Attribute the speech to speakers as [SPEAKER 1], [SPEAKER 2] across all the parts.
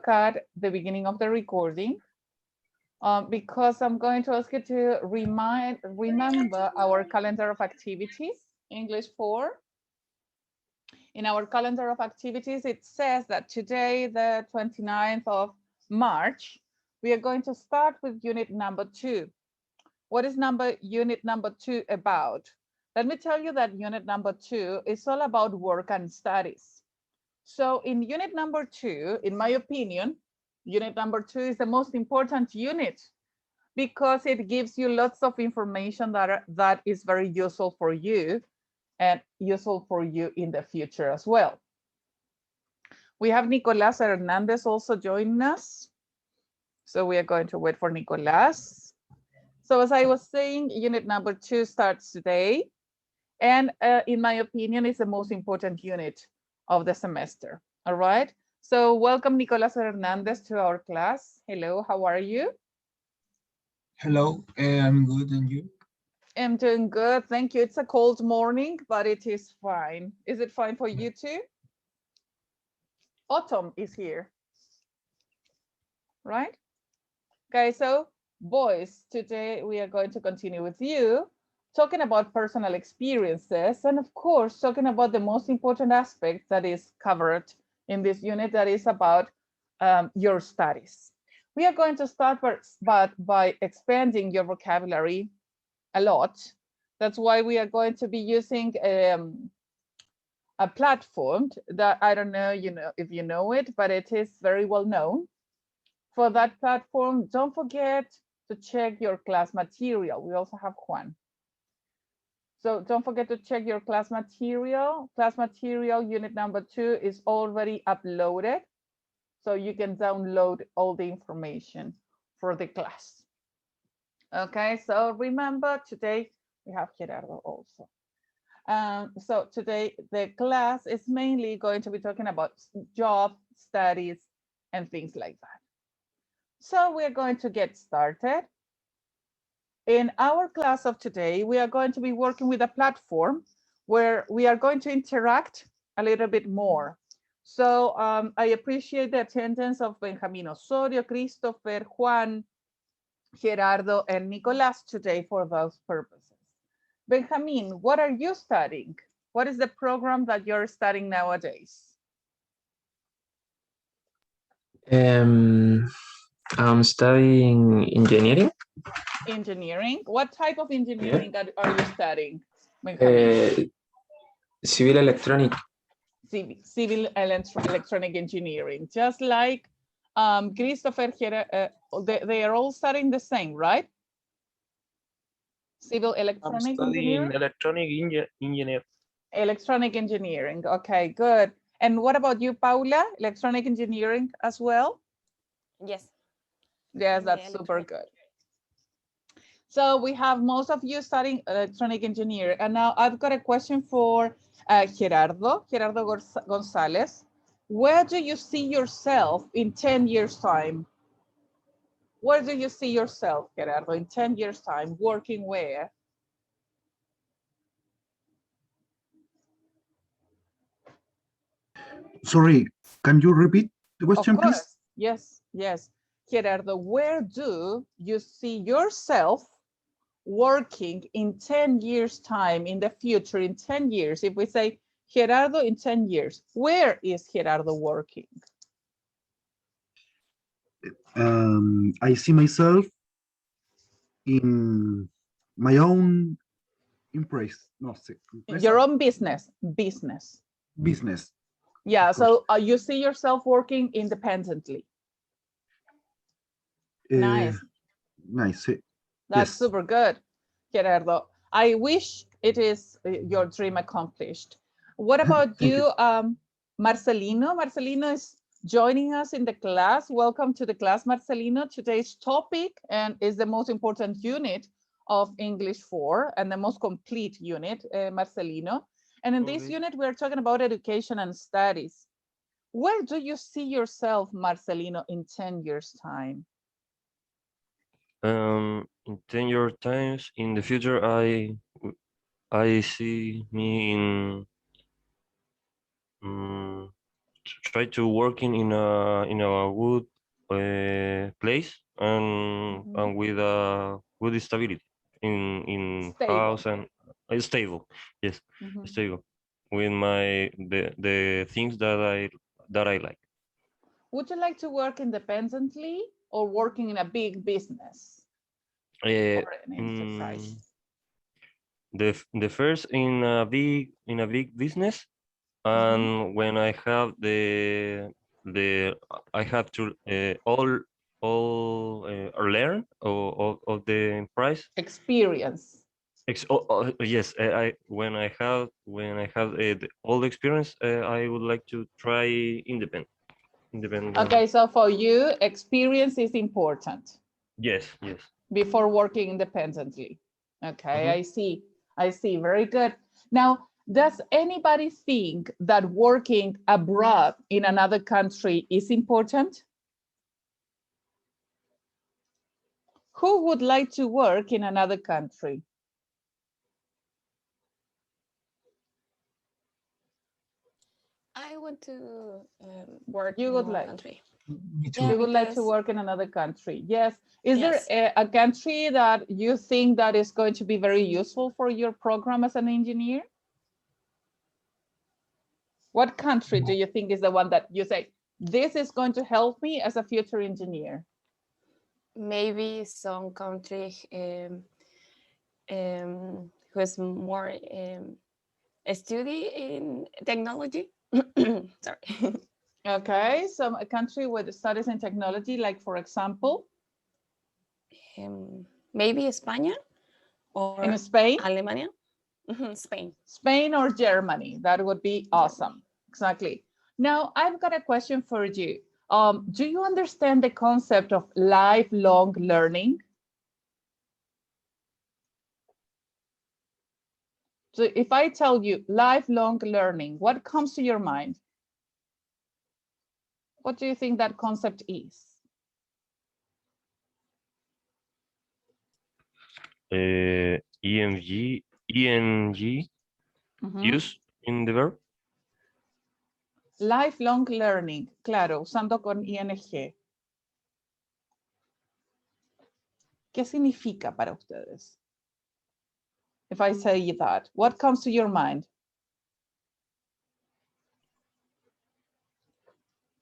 [SPEAKER 1] look at the beginning of the recording because I'm going to ask you to remember our calendar of activities, English 4. In our calendar of activities, it says that today, the 29th of March, we are going to start with unit number 2. What is unit number 2 about? Let me tell you that unit number 2 is all about work and studies. So in unit number 2, in my opinion, unit number 2 is the most important unit because it gives you lots of information that is very useful for you and useful for you in the future as well. We have Nicolás Hernandez also joining us. So we are going to wait for Nicolás. So as I was saying, unit number 2 starts today. And in my opinion, it's the most important unit of the semester. All right. So welcome Nicolás Hernandez to our class. Hello, how are you?
[SPEAKER 2] Hello, I'm good, and you?
[SPEAKER 1] I'm doing good, thank you. It's a cold morning, but it is fine. Is it fine for you too? Autumn is here, right? Okay, so boys, today we are going to continue with you, talking about personal experiences, and of course, talking about the most important aspect that is covered in this unit, that is about your studies. We are going to start by expanding your vocabulary a lot. That's why we are going to be using a platform that I don't know, if you know it, but it is very well known. For that platform, don't forget to check your class material. We also have Juan. So don't forget to check your class material. Class material unit number 2 is already uploaded. So you can download all the information for the class. Okay, so remember today we have Gerardo also. So today the class is mainly going to be talking about job, studies, and things like that. So we're going to get started. In our class of today, we are going to be working with a platform where we are going to interact a little bit more. So I appreciate the attendance of Benjamin Osorio, Christopher, Juan, Gerardo, and Nicolás today for those purposes. Benjamin, what are you studying? What is the program that you're studying nowadays?
[SPEAKER 3] I'm studying engineering.
[SPEAKER 1] Engineering? What type of engineering are you studying,
[SPEAKER 3] Benjamin? Civil electronic.
[SPEAKER 1] Civil electronic engineering, just like Christopher, they are all studying the same, right? Civil electronic engineering?
[SPEAKER 4] Electronic engineer.
[SPEAKER 1] Electronic engineering, okay, good. And what about you, Paula? Electronic engineering as well?
[SPEAKER 5] Yes.
[SPEAKER 1] Yes, that's super good. So we have most of you studying electronic engineering. And now I've got a question for Gerardo Gonzalez. Where do you see yourself in 10 years time? Where do you see yourself, Gerardo, in 10 years time? Working where?
[SPEAKER 6] Sorry, can you repeat the question, please?
[SPEAKER 1] Yes. Gerardo, where do you see yourself working in 10 years time, in the future, in 10 years? If we say Gerardo in 10 years, where is Gerardo working?
[SPEAKER 6] I see myself in my own
[SPEAKER 1] your own business. Yeah, so you see yourself working independently. Nice. That's super good, Gerardo. I wish it is your dream accomplished. What about you, Marcelino? Marcelino is joining us in the class. Welcome to the class, Marcelino. Today's topic is the most important unit of English 4 and the most complete unit, Marcelino. And in this unit, we're talking about education and studies. Where do you see yourself, Marcelino, in 10 years' time?
[SPEAKER 4] In 10 years times in the future, I see me in try to working in a good place and with good stability in
[SPEAKER 1] Stable.
[SPEAKER 4] house and stable. Yes,
[SPEAKER 1] Mhm.
[SPEAKER 4] stable with the things that I like.
[SPEAKER 1] Would you like to work independently or working in a big business
[SPEAKER 4] Uh,
[SPEAKER 1] or an enterprise?
[SPEAKER 4] the first in a big business, and when I have the I have to all learn of the price.
[SPEAKER 1] Experience.
[SPEAKER 4] Yes, I when I have all the experience, I would like to try independent.
[SPEAKER 1] Okay, so for you, experience is important
[SPEAKER 4] Yes, yes.
[SPEAKER 1] before working independently. Okay,
[SPEAKER 4] Mhm.
[SPEAKER 1] I see, very good. Now, does anybody think that working abroad in another country is important? Who would like to work in another country?
[SPEAKER 5] I want to work
[SPEAKER 1] You
[SPEAKER 5] in
[SPEAKER 1] would
[SPEAKER 5] another
[SPEAKER 1] like.
[SPEAKER 5] country.
[SPEAKER 2] Me too.
[SPEAKER 5] Yeah,
[SPEAKER 1] You would like to
[SPEAKER 5] because-
[SPEAKER 1] work in another country. Yes. Is
[SPEAKER 5] Yes.
[SPEAKER 1] there a country that you think that is going to be very useful for your program as an engineer? What country do you think is the one that you say, this is going to help me as a future engineer?
[SPEAKER 5] Maybe some country who is more study in technology. Sorry.
[SPEAKER 1] Okay, so a country with studies in technology, like for example,
[SPEAKER 5] Maybe España or
[SPEAKER 1] in Spain,
[SPEAKER 5] Alemania. Spain.
[SPEAKER 1] Spain or Germany, that would be awesome. Exactly. Now, I've got a question for you. Do you understand the concept of lifelong learning? So if I tell you lifelong learning, what comes to your mind? What do you think that concept is?
[SPEAKER 4] ENG
[SPEAKER 1] Mhm.
[SPEAKER 4] use in the verb.
[SPEAKER 1] Lifelong learning, claro, usando con ing. ¿Qué significa para ustedes? If I say that, what comes to your mind?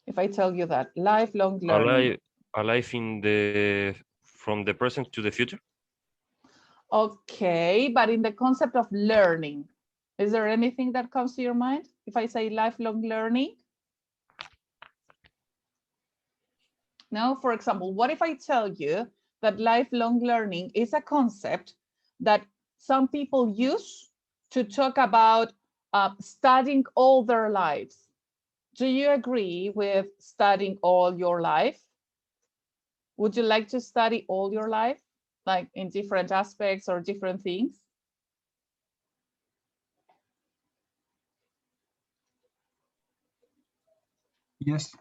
[SPEAKER 1] If I tell you that, lifelong learning.
[SPEAKER 4] Alive in the from the present to the future.
[SPEAKER 1] Okay, but in the concept of learning, is there anything that comes to your mind? If I say lifelong learning? No, for example, what if I tell you that lifelong learning is a concept that some people use to talk about studying all their lives? Do you agree with studying all your life? Would you like to study all your life, like in different aspects or different things?
[SPEAKER 2] Yes.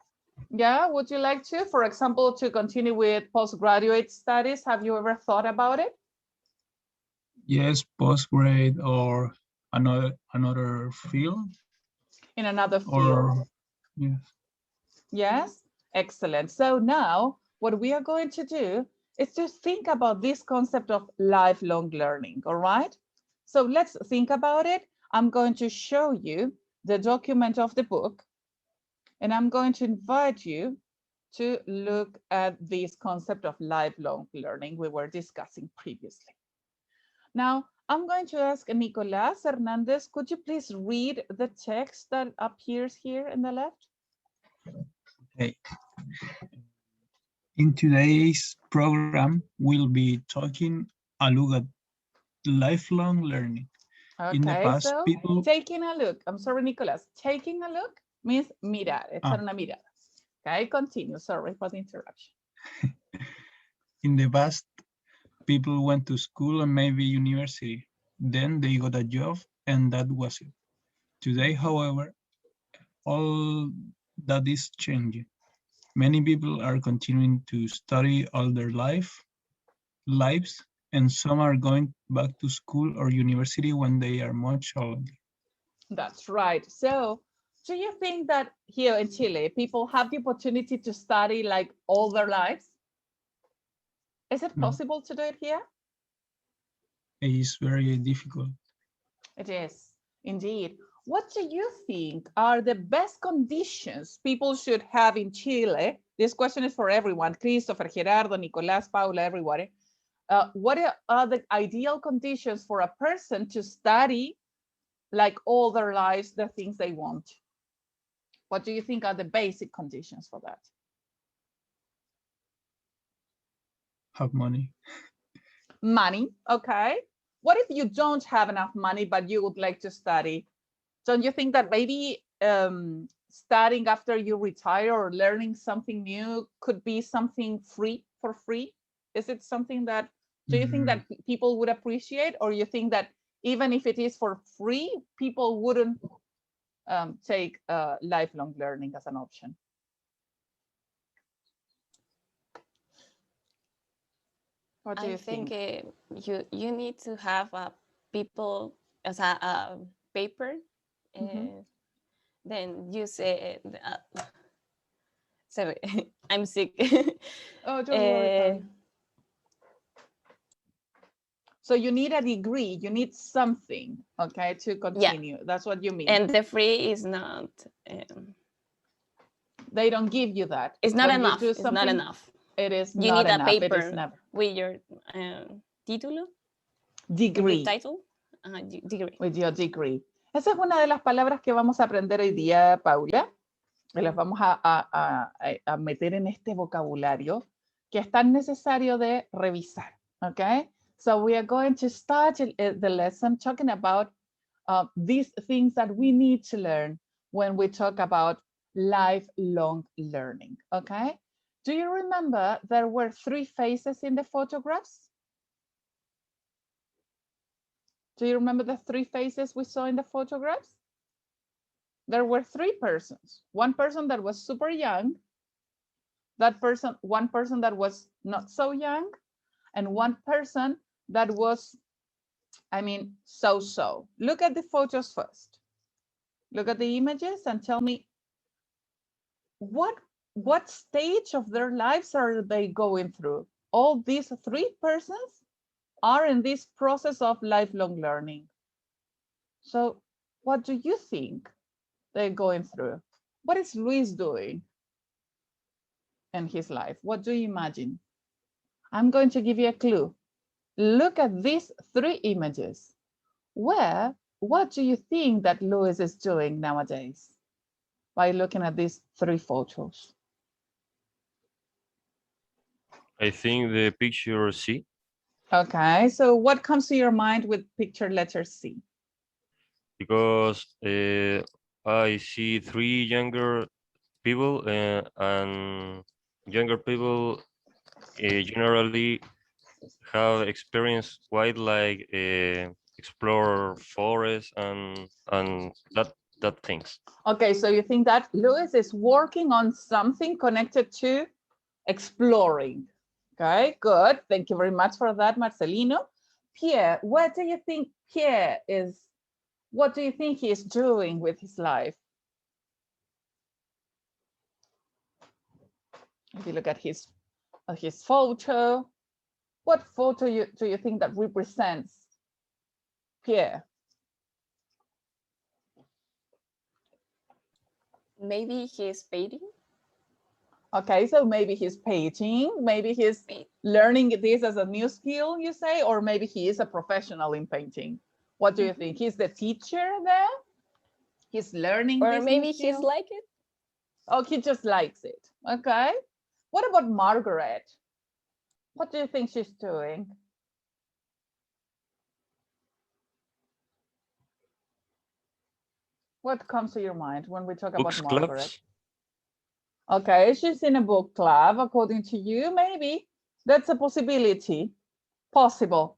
[SPEAKER 1] Yeah, would you like to, for example, to continue with postgraduate studies? Have you ever thought about it?
[SPEAKER 2] Yes, postgrad or another field
[SPEAKER 1] In another field?
[SPEAKER 2] or yes.
[SPEAKER 1] Yes, excellent. So now what we are going to do is to think about this concept of lifelong learning, all right? So let's think about it. I'm going to show you the document of the book, and I'm going to invite you to look at this concept of lifelong learning we were discussing previously. Now, I'm going to ask Nicolas Hernandez, could you please read the text that appears here in the left?
[SPEAKER 2] Okay. In today's program, we'll be talking a look at lifelong learning. In the
[SPEAKER 1] Okay,
[SPEAKER 2] past,
[SPEAKER 1] so
[SPEAKER 2] people
[SPEAKER 1] taking a look. I'm sorry, Nicolas. Taking a look means mirar, echar una mirada. Okay, continue. Sorry for the interruption.
[SPEAKER 2] in the past, people went to school and maybe university. Then they got a job and that was it. Today, however, all that is changing. Many people are continuing to study all their lives, and some are going back to school or university when they are much older.
[SPEAKER 1] That's right. So do you think that here in Chile, people have the opportunity to study like all their lives? Is it
[SPEAKER 2] No.
[SPEAKER 1] possible to do it here?
[SPEAKER 2] It's very difficult.
[SPEAKER 1] It is, indeed. What do you think are the best conditions people should have in Chile? This question is for everyone, Christopher, Gerardo, Nicolás, Paula, everybody. What are the ideal conditions for a person to study like all their lives, the things they want? What do you think are the basic conditions for that?
[SPEAKER 2] Have money.
[SPEAKER 1] Money, okay. What if you don't have enough money, but you would like to study? Don't you think that maybe studying after you retire or learning something new could be something free for free? Is it something that, do you think that people would appreciate, or you think that even if it is for free, people wouldn't take lifelong learning as an option? What do
[SPEAKER 5] I
[SPEAKER 1] you
[SPEAKER 5] think
[SPEAKER 1] think?
[SPEAKER 5] you need to have people as a paper, then use sorry, I'm sick.
[SPEAKER 1] Oh, don't worry. So you need a degree, you need something, okay, to continue. Yeah. That's what you mean.
[SPEAKER 5] And the free is not.
[SPEAKER 1] They don't give you that.
[SPEAKER 5] It's not enough. It's not enough.
[SPEAKER 1] It is
[SPEAKER 5] you
[SPEAKER 1] not
[SPEAKER 5] need
[SPEAKER 1] enough.
[SPEAKER 5] a paper
[SPEAKER 1] it is never.
[SPEAKER 5] With your título.
[SPEAKER 1] Degree.
[SPEAKER 5] With your title. Degree.
[SPEAKER 1] With your degree. Esa es una de las palabras que vamos a aprender hoy día, Paula. Y las vamos a meter en este vocabulario que es tan necesario de revisar. Okay? So we are going to start the lesson talking about these things that we need to learn when we talk about lifelong learning. Okay? Do you remember there were 3 faces in the photographs? Do you remember the 3 faces we saw in the photographs? There were 3 persons. One person that was super young, one person that was not so young, and one person that was, I mean, so-so. Look at the photos first. Look at the images and tell me what stage of their lives are they going through? All these 3 persons are in this process of lifelong learning. So what do you think they're going through? What is Luis doing in his life? What do you imagine? I'm going to give you a clue. Look at these 3 images. What do you think that Luis is doing nowadays by looking at these 3 photos?
[SPEAKER 4] I think the picture C.
[SPEAKER 1] Okay, so what comes to your mind with picture letter C?
[SPEAKER 4] Because I see 3 younger people and younger people generally have experienced quite like explore forests and that things.
[SPEAKER 1] Okay, so you think that Luis is working on something connected to exploring. Okay, good. Thank you very much for that, Marcelino. Pierre, what do you think Pierre is? What do you think he is doing with his life? If you look at his photo, what photo do you think that represents Pierre?
[SPEAKER 5] Maybe he's painting.
[SPEAKER 1] Okay, so maybe he's painting, maybe he's learning this as a new skill, you say, or maybe he is a professional in painting. What do you think? He's the teacher there? He's learning
[SPEAKER 5] or
[SPEAKER 1] this
[SPEAKER 5] maybe he's like it.
[SPEAKER 1] Oh, he just likes it. Okay. What about Margaret? What do you think she's doing? What comes to your mind when we talk
[SPEAKER 4] Books
[SPEAKER 1] about Margaret?
[SPEAKER 4] clubs.
[SPEAKER 1] Okay, she's in a book club, according to you, maybe. That's a possibility. Possible.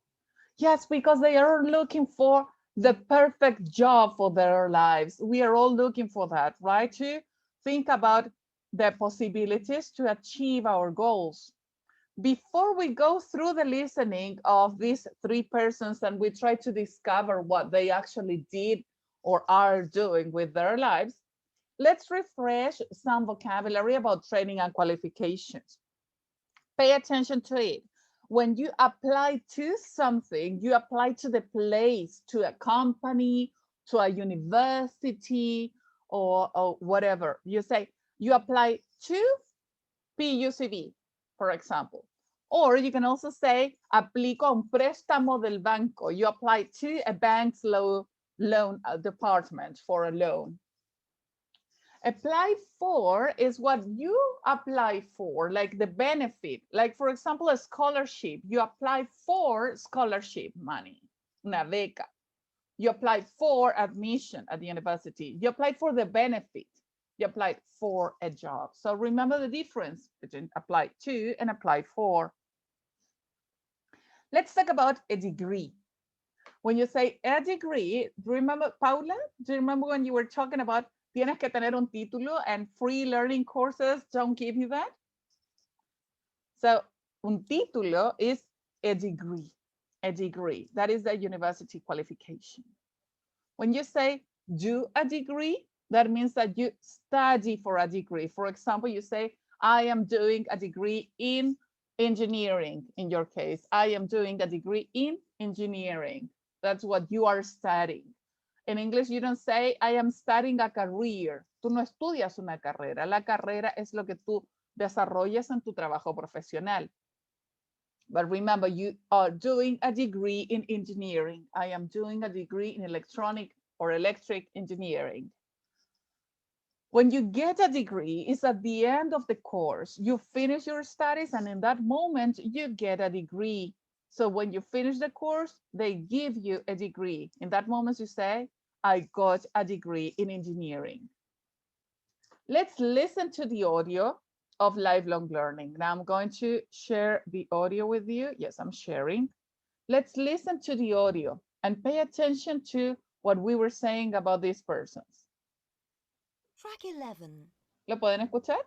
[SPEAKER 1] Yes, because they are looking for the perfect job for their lives. We are all looking for that, right? To think about the possibilities to achieve our goals. Before we go through the listening of these 3 persons and we try to discover what they actually did or are doing with their lives, let's refresh some vocabulary about training and qualifications. Pay attention to it. When you apply to something, you apply to the place, to a company, to a university, or whatever. You say, you apply to PUCB, for example. Or you can also say, aplico a un préstamo del banco. You apply to a bank's loan department for a loan. Apply for is what you apply for, like the benefit. Like, for example, a scholarship. You apply for scholarship money, una beca. You applied for admission at the university. You applied for the benefit. You applied for a job. So remember the difference between apply to and apply for. Let's talk about a degree. When you say a degree, do you remember, Paula? Do you remember when you were talking about tienes que tener un título and free learning courses don't give you that? So un título is a degree. A degree, that is the university qualification. When you say do a degree, that means that you study for a degree. For example, you say, I am doing a degree in engineering, in your case. I am doing a degree in engineering. That's what you are studying. In English, you don't say, I am studying a career. Tú no estudias una carrera. La carrera es lo que tú desarrollas en tu trabajo profesional. But remember, you are doing a degree in engineering. I am doing a degree in electronic or electric engineering. When you get a degree, it's at the end of the course. You finish your studies, and in that moment, you get a degree. So when you finish the course, they give you a degree. In that moment, you say, I got a degree in engineering. Let's listen to the audio of lifelong learning. Now I'm going to share the audio with you. Yes, I'm sharing. Let's listen to the audio and pay attention to what we were saying about these persons.
[SPEAKER 7] Track 11.
[SPEAKER 1] ¿Lo pueden escuchar?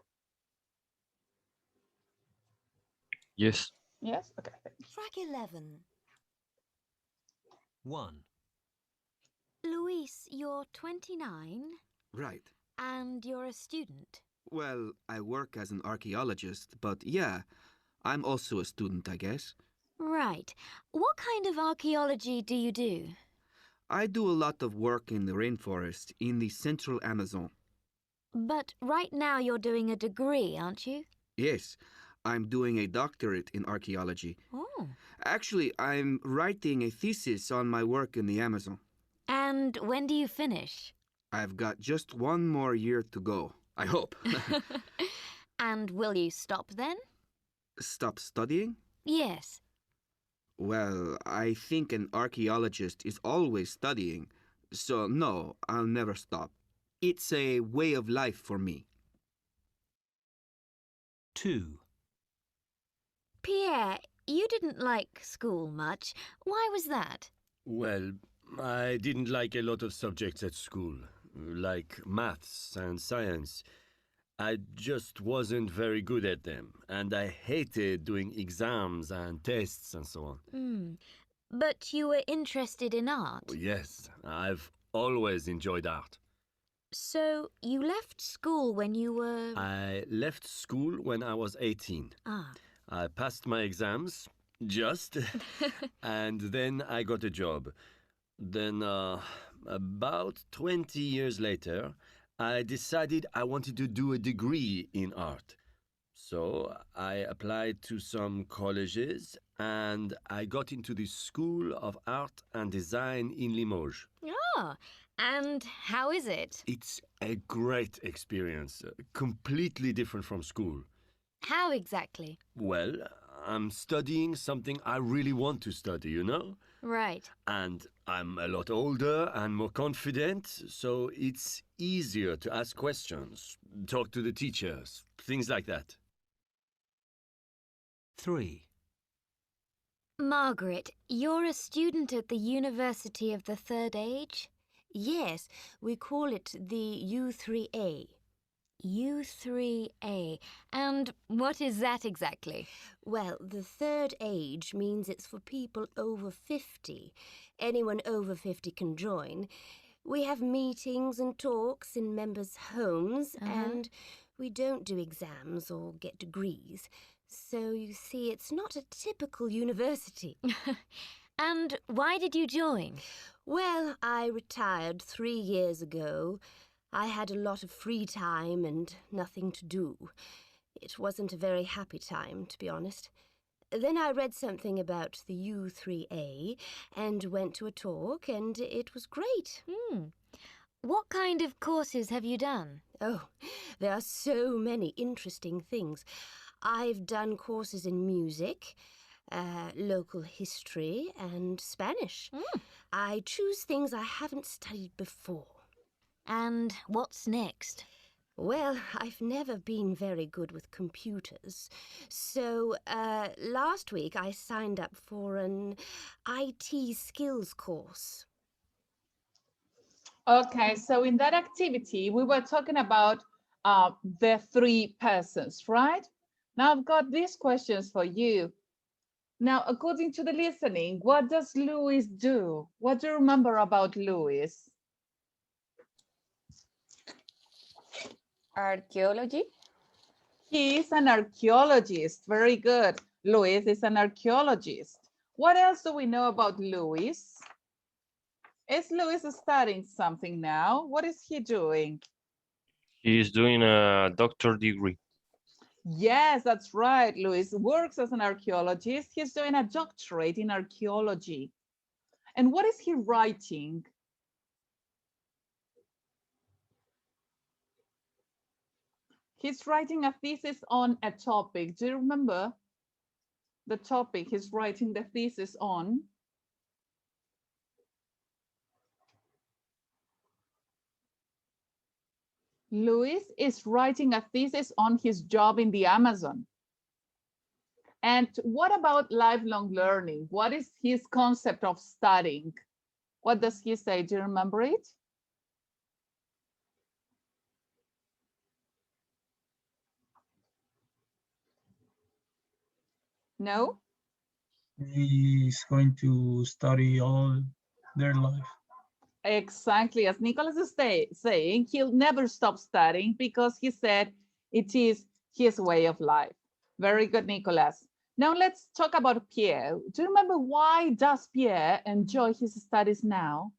[SPEAKER 4] Yes.
[SPEAKER 1] Yes? Okay.
[SPEAKER 7] Track 11.
[SPEAKER 8] 1.
[SPEAKER 7] Luis, you're 29
[SPEAKER 9] Right.
[SPEAKER 7] and you're a student.
[SPEAKER 9] Well, I work as an archaeologist, but yeah, I'm also a student, I guess.
[SPEAKER 7] Right. What kind of archaeology do you do?
[SPEAKER 9] I do a lot of work in the rainforest in the central Amazon.
[SPEAKER 7] But right now you're doing a degree, aren't you?
[SPEAKER 9] Yes, I'm doing a doctorate in archaeology.
[SPEAKER 7] Oh.
[SPEAKER 9] Actually, I'm writing a thesis on my work in the Amazon.
[SPEAKER 7] And when do you finish?
[SPEAKER 9] I've got just one more year to go, I hope.
[SPEAKER 7] And will you stop then?
[SPEAKER 9] Stop studying?
[SPEAKER 7] Yes.
[SPEAKER 9] Well, I think an archaeologist is always studying, so no, I'll never stop. It's a way of life for me.
[SPEAKER 8] 2.
[SPEAKER 7] Pierre, you didn't like school much. Why was that?
[SPEAKER 10] Well, I didn't like a lot of subjects at school, like maths and science. I just wasn't very good at them, and I hated doing exams and tests and so on.
[SPEAKER 7] But you were interested in art.
[SPEAKER 10] Yes, I've always enjoyed art.
[SPEAKER 7] So you left school when you were...
[SPEAKER 10] I left school when I was 18.
[SPEAKER 7] Ah.
[SPEAKER 10] I passed my exams, just, and then I got a job. Then, about 20 years later, I decided I wanted to do a degree in art. So I applied to some colleges and I got into the School of Art and Design in Limoges.
[SPEAKER 7] Oh, and how is it?
[SPEAKER 10] It's a great experience, completely different from school.
[SPEAKER 7] How exactly?
[SPEAKER 10] Well, I'm studying something I really want to study, you know?
[SPEAKER 7] Right.
[SPEAKER 10] And I'm a lot older and more confident, so it's easier to ask questions, talk to the teachers, things like that.
[SPEAKER 8] 3.
[SPEAKER 7] Margaret, you're a student at the University of the Third Age?
[SPEAKER 11] Yes, we call it the U3A.
[SPEAKER 7] U3A. And what is that exactly?
[SPEAKER 11] Well, the third age means it's for people over 50. Anyone over 50 can join. We have meetings and talks in members' homes, and we don't do exams or get degrees. So you see, it's not a typical university.
[SPEAKER 7] And why did you join?
[SPEAKER 11] Well, I retired 3 years ago. I had a lot of free time and nothing to do. It wasn't a very happy time, to be honest. Then I read something about the U3A and went to a talk, and it was great.
[SPEAKER 7] What kind of courses have you done?
[SPEAKER 11] Oh, there are so many interesting things. I've done courses in music, local history, and Spanish. I choose things I haven't studied before.
[SPEAKER 7] And what's next?
[SPEAKER 11] Well, I've never been very good with computers. So last week I signed up for an IT skills course.
[SPEAKER 1] Okay, so in that activity, we were talking about the 3 persons, right? Now I've got these questions for you. Now, according to the listening, what does Louis do? What do you remember about Louis?
[SPEAKER 5] Archaeology.
[SPEAKER 1] He is an archaeologist. Very good. Louis is an archaeologist. What else do we know about Louis? Is Louis studying something now? What is he doing?
[SPEAKER 4] He is doing a doctor degree.
[SPEAKER 1] Yes, that's right. Louis works as an archaeologist. He's doing a doctorate in archaeology. And what is he writing? He's writing a thesis on a topic. Do you remember the topic he's writing the thesis on? Louis is writing a thesis on his job in the Amazon. And what about lifelong learning? What is his concept of studying? What does he say? Do you remember it? No?
[SPEAKER 2] He's going to study all their life.
[SPEAKER 1] Exactly, as Nicholas is saying, he'll never stop studying because he said it is his way of life. Very good, Nicholas. Now let's talk about Pierre. Do you remember why does Pierre enjoy his studies now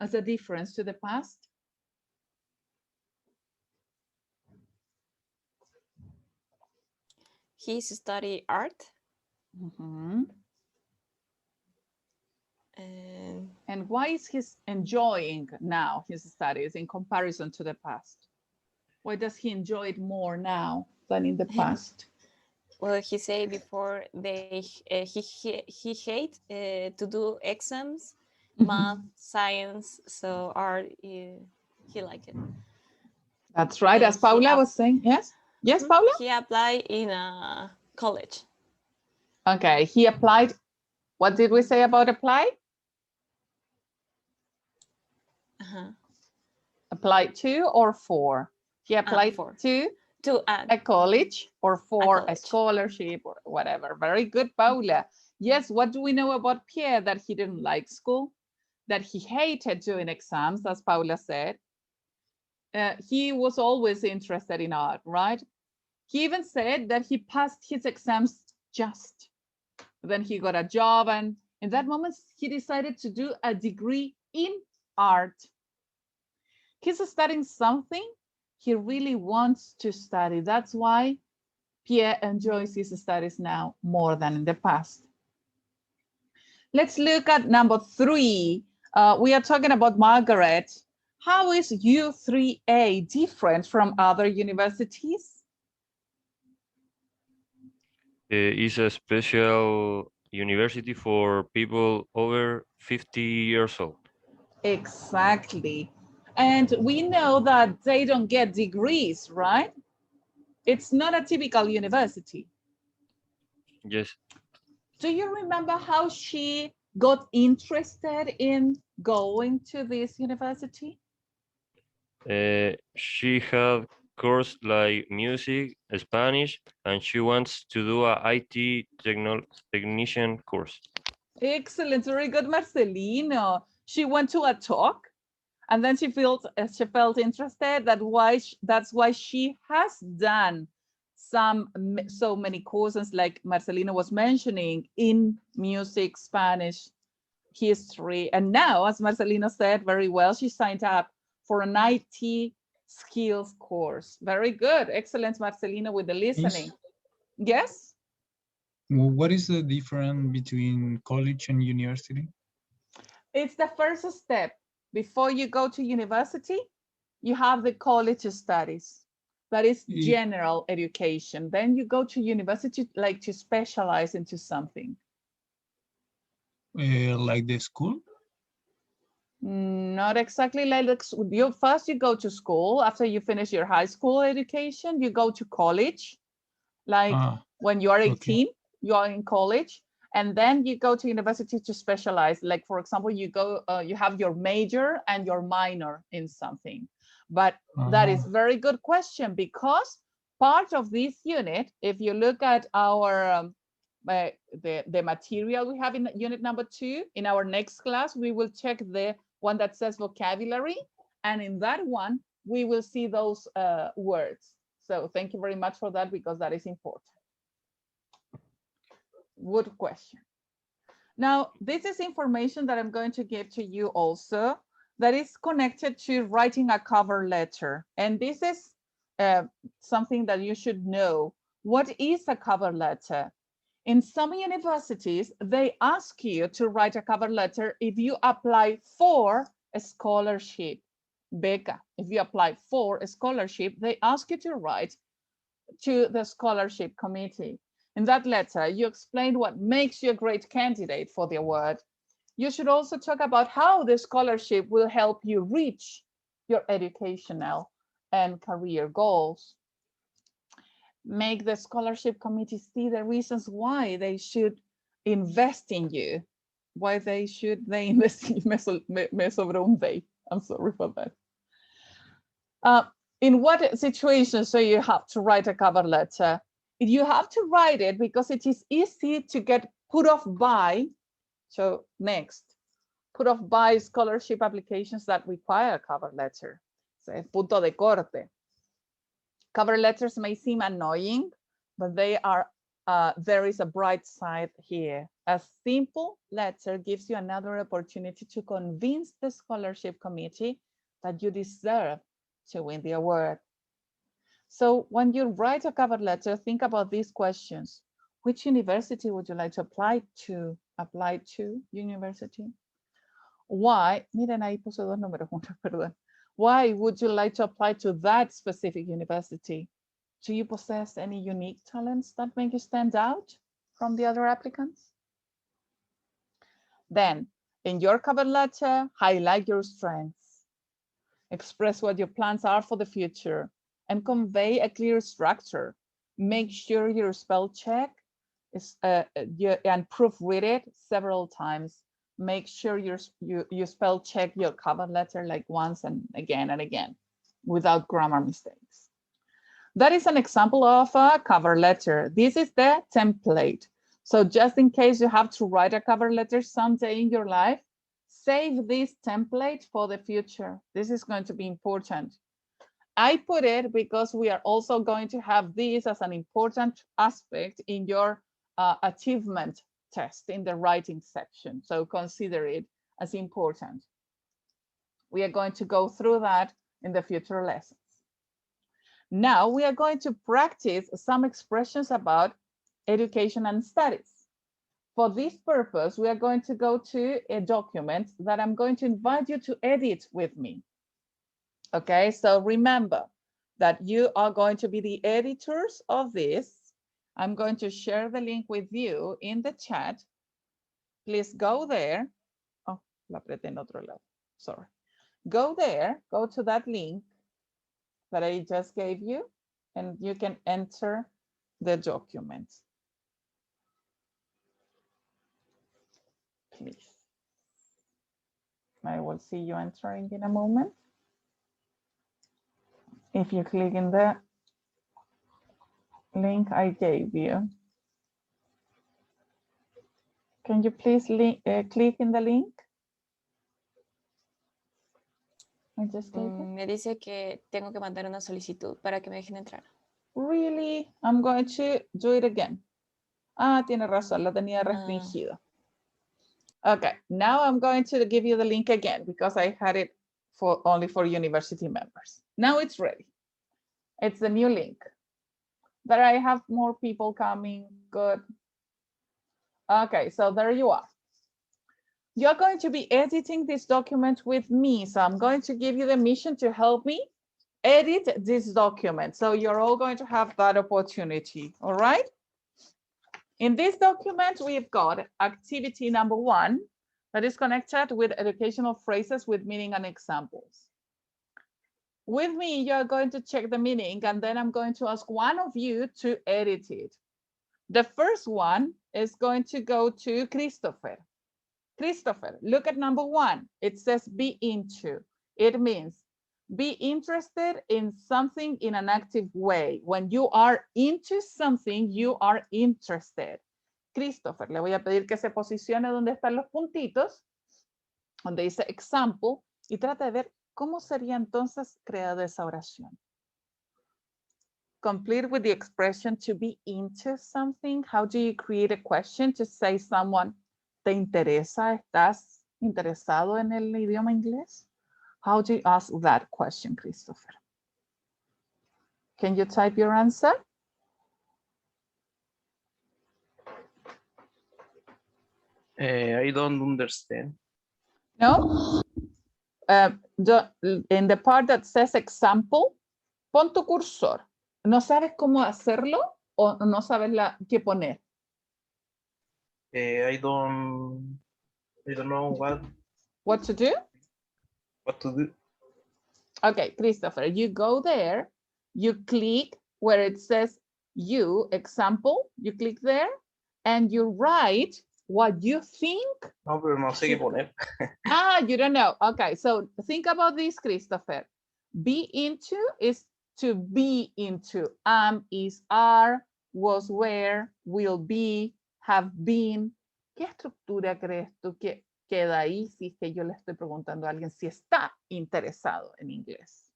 [SPEAKER 1] as a difference to the past?
[SPEAKER 5] He's study art.
[SPEAKER 1] And why is he enjoying now his studies in comparison to the past? Why does he enjoy it more now than in the past?
[SPEAKER 5] Well, he said before he hate to do exams, math, science, so art he liked it.
[SPEAKER 1] That's right, as Paula was saying. Yes, yes, Paula.
[SPEAKER 5] He applied in a college.
[SPEAKER 1] Okay, he applied. What did we say about apply? Applied to or for? He applied to a college or for a scholarship or whatever. Very good, Paula. Yes, what do we know about Pierre? That he didn't like school, that he hated doing exams, as Paula said. He was always interested in art, right? He even said that he passed his exams just. Then he got a job, and in that moment, he decided to do a degree in art. He's studying something he really wants to study. That's why Pierre enjoys his studies now more than in the past. Let's look at number 3. We are talking about Margaret. How is U3A different from other universities?
[SPEAKER 4] It's a special university for people over 50 years old.
[SPEAKER 1] Exactly. And we know that they don't get degrees, right? It's not a typical university.
[SPEAKER 4] Yes.
[SPEAKER 1] Do you remember how she got interested in going to this university?
[SPEAKER 4] She had course like music, Spanish, and she wants to do a IT technician course.
[SPEAKER 1] Excellent, very good, Marcelino. She went to a talk And then she felt interested. That's why she has done so many courses, like Marcelino was mentioning, in music, Spanish, history. And now, as Marcelino said very well, she signed up for an IT skills course. Very good. Excellent, Marcelino, with the listening. Yes?
[SPEAKER 2] What is the difference between college and university?
[SPEAKER 1] It's the first step. Before you go to university, you have the college studies. That is general education. Then you go to university, like to specialize into something.
[SPEAKER 2] Like the school?
[SPEAKER 1] Not exactly like first you go to school. After you finish your high school education, you go to college. Like when you are 18, you are in college, and then you go to university to specialize. Like, for example, you go, you have your major and your minor in something. But that is very good question, because part of this unit, if you look at our the material we have in unit number 2, in our next class, we will check the one that says vocabulary, and in that one, we will see those words. So thank you very much for that, because that is important. Good question. Now, this is information that I'm going to give to you also that is connected to writing a cover letter. And this is something that you should know. What is a cover letter? In some universities, they ask you to write a cover letter if you apply for a scholarship. Beca, if you apply for a scholarship, they ask you to write to the scholarship committee. In that letter, you explain what makes you a great candidate for the award. You should also talk about how the scholarship will help you reach your educational and career goals. Make the scholarship committee see the reasons why they should invest in you. Why they invest in you. Me sobró un they. I'm sorry for that. In what situation so you have to write a cover letter? You have to write it because it is easy to get put off by, so next, put off by scholarship applications that require a cover letter. So, punto de corte. Cover letters may seem annoying, but they are, there is a bright side here. A simple letter gives you another opportunity to convince the scholarship committee that you deserve to win the award. So when you write a cover letter, think about these questions. Which university would you like to apply to? Apply to university? Why? Miren, ahí puse dos números juntos, perdón. Why would you like to apply to that specific university? Do you possess any unique talents that make you stand out from the other applicants? Then, in your cover letter, highlight your strengths. Express what your plans are for the future and convey a clear structure. Make sure your spell check is, and proofread it several times. Make sure you spell check your cover letter like once and again without grammar mistakes. That is an example of a cover letter. This is the template. So just in case you have to write a cover letter someday in your life, save this template for the future. This is going to be important. I put it because we are also going to have this as an important aspect in your achievement test in the writing section. So consider it as important. We are going to go through that in the future lessons. Now we are going to practice some expressions about education and studies. For this purpose, we are going to go to a document that I'm going to invite you to edit with me. Okay, so remember that you are going to be the editors of this. I'm going to share the link with you in the chat. Please go there. Oh, la apreté en otro lado. Sorry. Go there, go to that link that I just gave you, and you can enter the document. Please. I will see you entering in a moment. If you click in the link I gave you. Can you please click in the link? I just take it.
[SPEAKER 5] Me dice que tengo que mandar una solicitud para que me dejen entrar.
[SPEAKER 1] Really? I'm going to do it again. Ah, tiene razón, la tenía restringido. Okay, now I'm going to give you the link again because I had it only for university members. Now it's ready. It's the new link. But I have more people coming. Good. Okay, so there you are. You're going to be editing this document with me. So I'm going to give you the mission to help me edit this document. So you're all going to have that opportunity, all right? In this document, we've got activity number 1 that is connected with educational phrases with meaning and examples. With me, you're going to check the meaning, and then I'm going to ask one of you to edit it. The first one is going to go to Christopher. Christopher, look at number 1. It says be into. It means be interested in something in an active way. When you are into something, you are interested. Christopher, le voy a pedir que se posicione donde están los puntitos, donde dice example, y trata de ver cómo sería entonces creada esa oración. Complete with the expression to be into something. How do you create a question to say someone, ¿te interesa? ¿Estás interesado en el idioma inglés? How do you ask that question, Christopher? Can you type your answer?
[SPEAKER 8] I don't understand.
[SPEAKER 1] No? In the part that says example, pon tu cursor. ¿No sabes cómo hacerlo o no sabes qué poner?
[SPEAKER 8] I don't know
[SPEAKER 1] What to do?
[SPEAKER 8] what to do.
[SPEAKER 1] Okay, Christopher, you go there, you click where it says you, example, you click there, and you write what you think.
[SPEAKER 8] No, pero no sé qué poner.
[SPEAKER 1] You don't know. Okay, so think about this, Christopher. Be into is to be into. Is, are, was, were, will be, have been. ¿Qué estructura crees tú que queda ahí si es que yo le estoy preguntando a alguien si está interesado en inglés?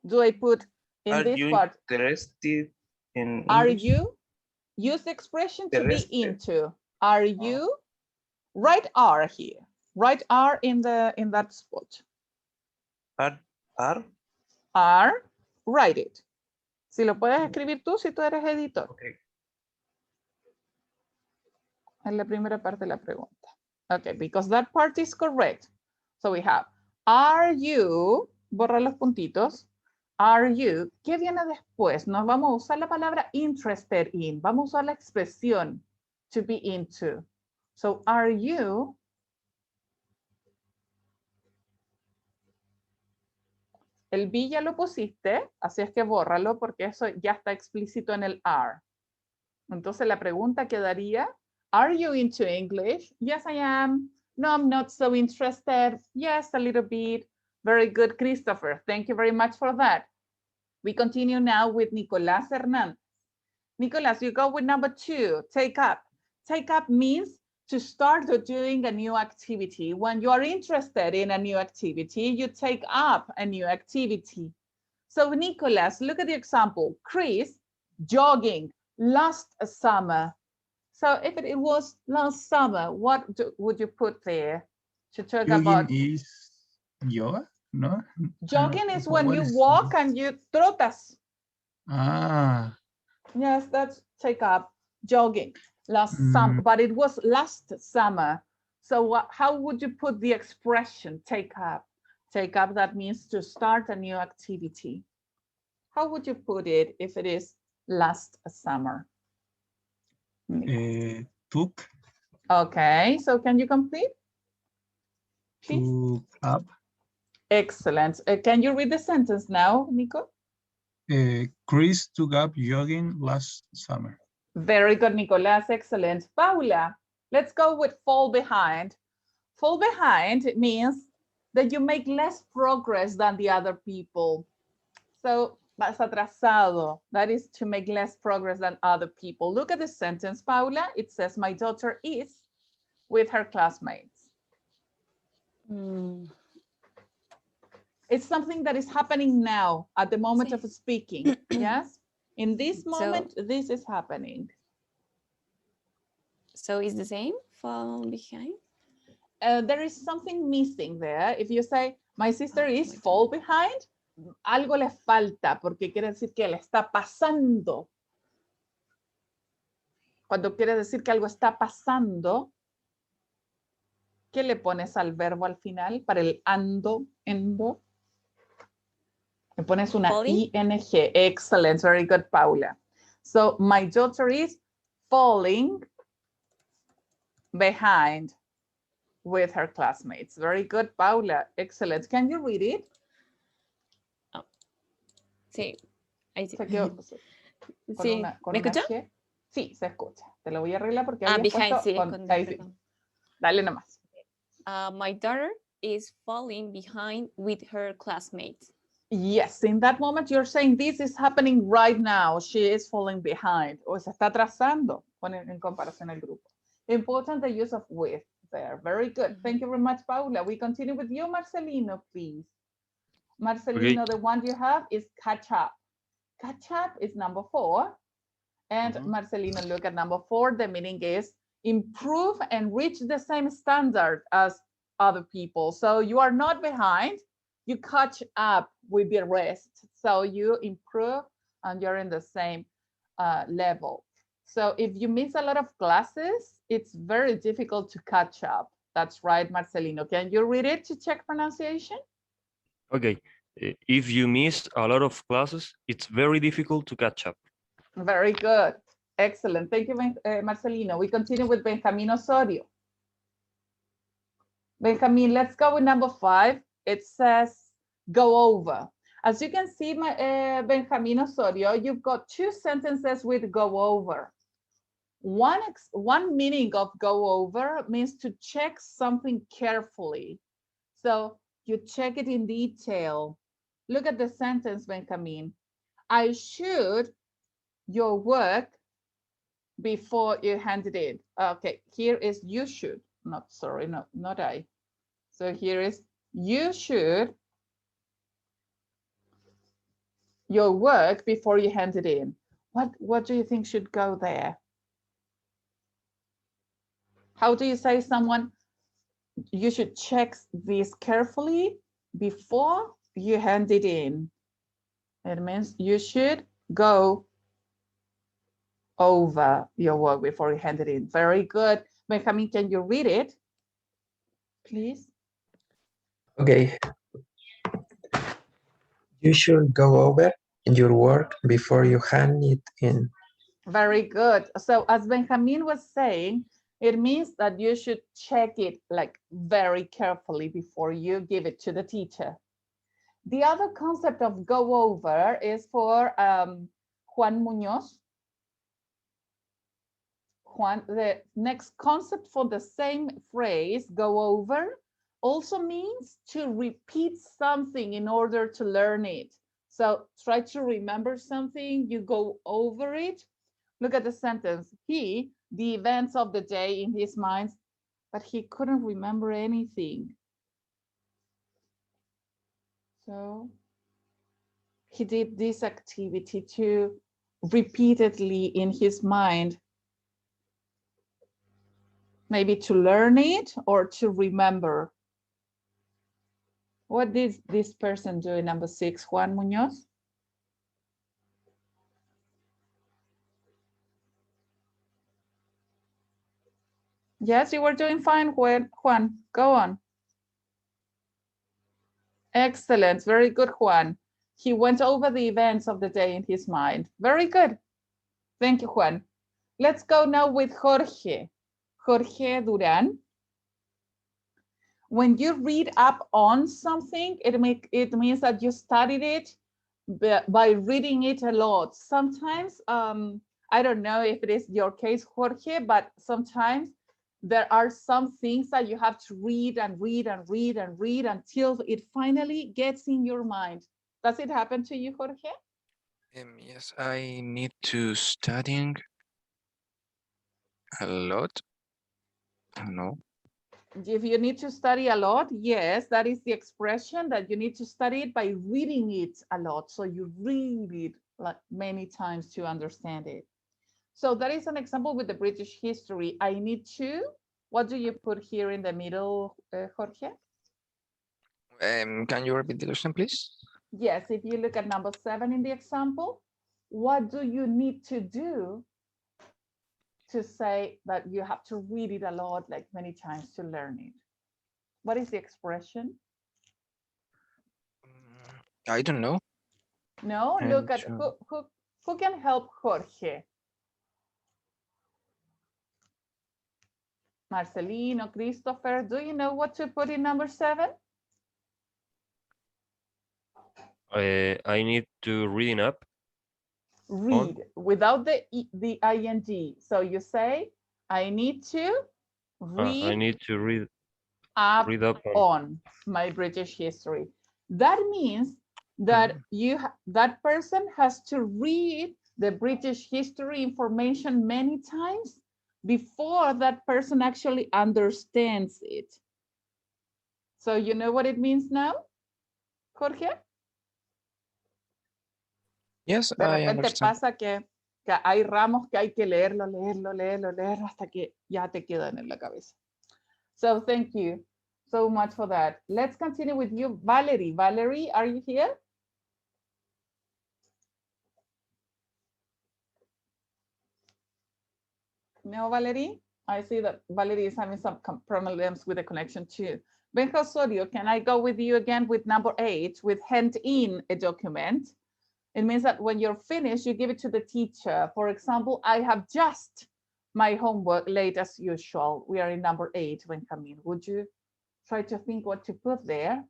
[SPEAKER 1] Do I put in
[SPEAKER 8] Are
[SPEAKER 1] this
[SPEAKER 8] you
[SPEAKER 1] part?
[SPEAKER 8] interested in
[SPEAKER 1] Are
[SPEAKER 8] English?
[SPEAKER 1] you? Use the expression to be
[SPEAKER 8] Interested.
[SPEAKER 1] into. Are you? Write are here. Write are in that spot.
[SPEAKER 8] Are?
[SPEAKER 1] Are. Write it. Si lo puedes escribir tú, si tú eres editor.
[SPEAKER 8] Okay.
[SPEAKER 1] En la primera parte de la pregunta. Okay, because that part is correct. So we have, are you, borra los puntitos. Are you, ¿qué viene después? Nos vamos a usar la palabra interested in. Vamos a usar la expresión to be into. So are you el be ya lo pusiste, así es que bórralo porque eso ya está explícito en el are. Entonces la pregunta quedaría, are you into English? Yes, I am. No, I'm not so interested. Yes, a little bit. Very good, Christopher. Thank you very much for that. We continue now with Nicolás Hernández. Nicolás, you go with number 2, take up. Take up means to start doing a new activity. When you are interested in a new activity, you take up a new activity. So Nicolás, look at the example. Chris, jogging last summer. So if it was last summer, what would you put there to talk
[SPEAKER 2] Jogging
[SPEAKER 1] about?
[SPEAKER 2] is yoga, no?
[SPEAKER 1] Jogging is when
[SPEAKER 2] What
[SPEAKER 1] you
[SPEAKER 2] is
[SPEAKER 1] walk and you trotas.
[SPEAKER 2] Ah,
[SPEAKER 1] Yes, that's take up jogging last summer, but it was last summer. So how would you put the expression take up? Take up, that means to start a new activity. How would you put it if it is last summer?
[SPEAKER 2] took.
[SPEAKER 1] Okay, so can you complete? Please.
[SPEAKER 2] Took up.
[SPEAKER 1] Excellent. Can you read the sentence now, Nico?
[SPEAKER 2] Chris took up jogging last summer.
[SPEAKER 1] Very good, Nicolás. Excellent. Paula, let's go with fall behind. Fall behind means that you make less progress than the other people. So, vas atrasado. That is to make less progress than other people. Look at the sentence, Paula. It says, my daughter is with her classmates. It's something that is happening now at the moment of speaking. Yes. In this moment, this is happening.
[SPEAKER 5] So it's the same, fall behind?
[SPEAKER 1] There is something missing there. If you say, my sister is fall behind, algo le falta, porque quiere decir que le está pasando. Cuando quiere decir que algo está pasando, ¿qué le pones al verbo al final? Para el ando, endo. Le pones una ing. Excellent, very good, Paula. So, my daughter is falling behind with her classmates. Very good, Paula. Excellent. Can you read it?
[SPEAKER 5] Oh. Sí, ahí sí.
[SPEAKER 1] Sí.
[SPEAKER 5] ¿Me escuchó?
[SPEAKER 1] Sí, se escucha. Te lo voy a arreglar porque
[SPEAKER 5] behind, sí.
[SPEAKER 1] Dale nomás.
[SPEAKER 5] My daughter is falling behind with her classmates.
[SPEAKER 1] Yes, in that moment you're saying this is happening right now. She is falling behind. O se está atrasando en comparación al grupo. Important the use of with there. Very good. Thank you very much, Paula. We continue with you, Marcelino, please. Marcelino, the one you have is catch up. Catch up is number 4. And Marcelino, look at number 4. The meaning is improve and reach the same standard as other people. So you are not behind, you catch up with the rest. So you improve and you're in the same level. So if you miss a lot of classes, it's very difficult to catch up. That's right, Marcelino. Can you read it to check pronunciation?
[SPEAKER 4] Okay. If you miss a lot of classes, it's very difficult to catch up.
[SPEAKER 1] Very good. Excellent. Thank you, Marcelino. We continue with Benjamin Osorio. Benjamin, let's go with number 5. It says go over. As you can see, Benjamin Osorio, you've got 2 sentences with go over. One meaning of go over means to check something carefully. So you check it in detail. Look at the sentence, Benjamin. I should your work before you hand it in. Okay, here is you should, not I. So here is you should your work before you hand it in. What do you think should go there? How do you say someone, you should check this carefully before you hand it in? It means you should go over your work before you hand it in. Very good. Benjamin, can you read it, please?
[SPEAKER 3] Okay. You should go over your work before you hand it in.
[SPEAKER 1] Very good. So as Benjamin was saying, it means that you should check it like very carefully before you give it to the teacher. The other concept of go over is for Juan Munoz. Juan, the next concept for the same phrase, go over, also means to repeat something in order to learn it. So try to remember something, you go over it. Look at the sentence. The events of the day in his mind, but he couldn't remember anything. So he did this activity to repeatedly in his mind, maybe to learn it or to remember. What did this person do in number 6, Juan Munoz? Yes, you were doing fine, Juan. Go on. Excellent. Very good, Juan. He went over the events of the day in his mind. Very good. Thank you, Juan. Let's go now with Jorge. Jorge Duran. When you read up on something, it means that you studied it by reading it a lot. Sometimes, I don't know if it is your case, Jorge, but sometimes there are some things that you have to read and read and read and read until it finally gets in your mind. Does it happen to you, Jorge?
[SPEAKER 12] Yes, I need to studying a lot. No.
[SPEAKER 1] If you need to study a lot, yes, that is the expression that you need to study it by reading it a lot. So you read it like many times to understand it. So that is an example with the British history. I need to, what do you put here in the middle, Jorge?
[SPEAKER 12] Can you repeat the question, please?
[SPEAKER 1] Yes, if you look at number 7 in the example, what do you need to do to say that you have to read it a lot, like many times to learn it? What is the expression?
[SPEAKER 12] I don't know.
[SPEAKER 1] No,
[SPEAKER 12] And
[SPEAKER 1] look at
[SPEAKER 12] to-
[SPEAKER 1] who can help Jorge? Marcelino, Christopher, do you know what to put in number 7?
[SPEAKER 4] I need to reading up.
[SPEAKER 1] Read without the ing. So you say, I need to read.
[SPEAKER 4] I need to read
[SPEAKER 1] up
[SPEAKER 4] up
[SPEAKER 1] on my British history. That means that that person has to read the British history information many times before that person actually understands it. So you know what it means now, Jorge?
[SPEAKER 12] Yes,
[SPEAKER 1] De
[SPEAKER 12] I
[SPEAKER 1] repente
[SPEAKER 12] understand.
[SPEAKER 1] pasa que hay ramos que hay que leerlo hasta que ya te quedan en la cabeza. So thank you so much for that. Let's continue with you, Valerie. Valerie, are you here? No, Valerie? I see that Valerie is having some problems with the connection too. Benja Osorio, can I go with you again with number 8, with hand in a document? It means that when you're finished, you give it to the teacher. For example, I have just my homework late as usual. We are in number 8, Benjamin. Would you try to think what to put there?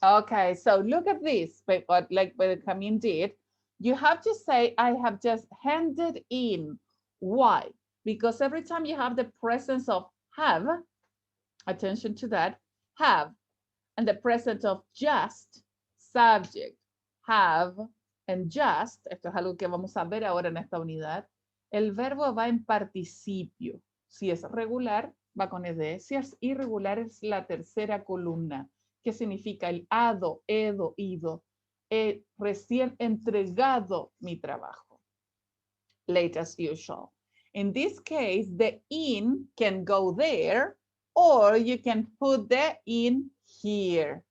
[SPEAKER 1] Okay, so look at this, but like Benjamin did. You have to say, I have just handed in. Why? Because every time you have the presence of have, attention to that, have, and the presence of just, subject, have, and just, esto es algo que vamos a ver ahora en esta unidad, el verbo va en participio. Si es regular, va con ed. Si es irregular, es la tercera columna, que significa el hado, edo, ido. He recién entregado mi trabajo. Late as usual. In this case, the in can go there, or you can put the in here.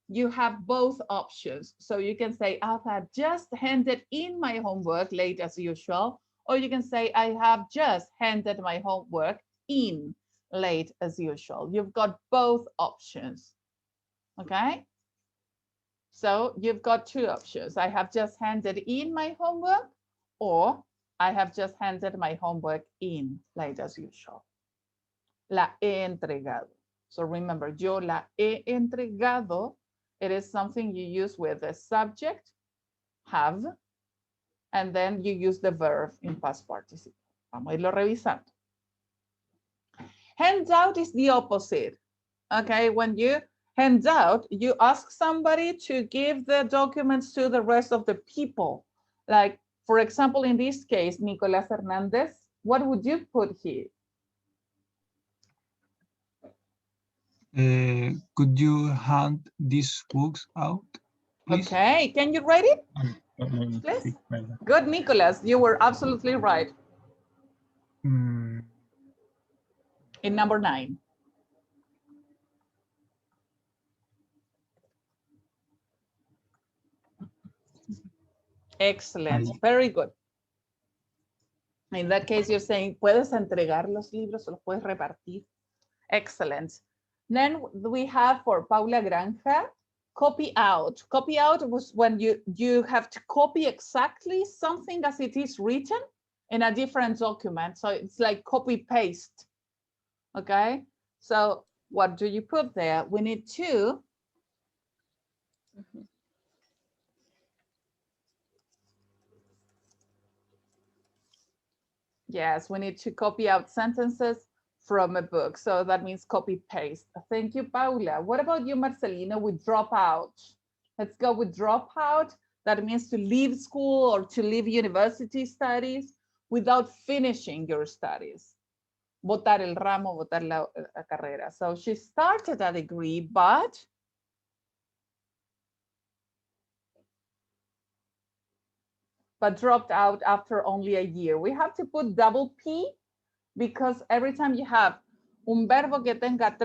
[SPEAKER 1] You have both options. So you can say, I have just handed in my homework late as usual, or you can say, I have just handed my homework in late as usual. You've got both options. Okay? So you've got 2 options. I have just handed in my homework, or I have just handed my homework in late as usual. La he entregado. So remember, yo la he entregado. It is something you use with the subject, have, and then you use the verb in past participle. Vamos a irlo revisando. Handout is the opposite. Okay, when you hand out, you ask somebody to give the documents to the rest of the people. Like, for example, in this case, Nicolas Hernandez, what would you put here?
[SPEAKER 2] Could you hand these books out, please?
[SPEAKER 1] Okay, can you write it? Please? Good, Nicolas, you were absolutely right. In number 9. Excellent, very good. In that case, you're saying, ¿puedes entregar los libros o los puedes repartir? Excellent. Then we have for Paula Granja, copy out. Copy out was when you have to copy exactly something as it is written in a different document. So it's like copy paste. Okay, so what do you put there? We need to yes, we need to copy out sentences from a book. So that means copy paste. Thank you, Paula. What about you, Marcelino, with drop out? Let's go with drop out. That means to leave school or to leave university studies without finishing your studies. Botar el ramo, botar la carrera. So she started a degree, but dropped out after only a year. We have to put double P because every time you have un verbo que tenga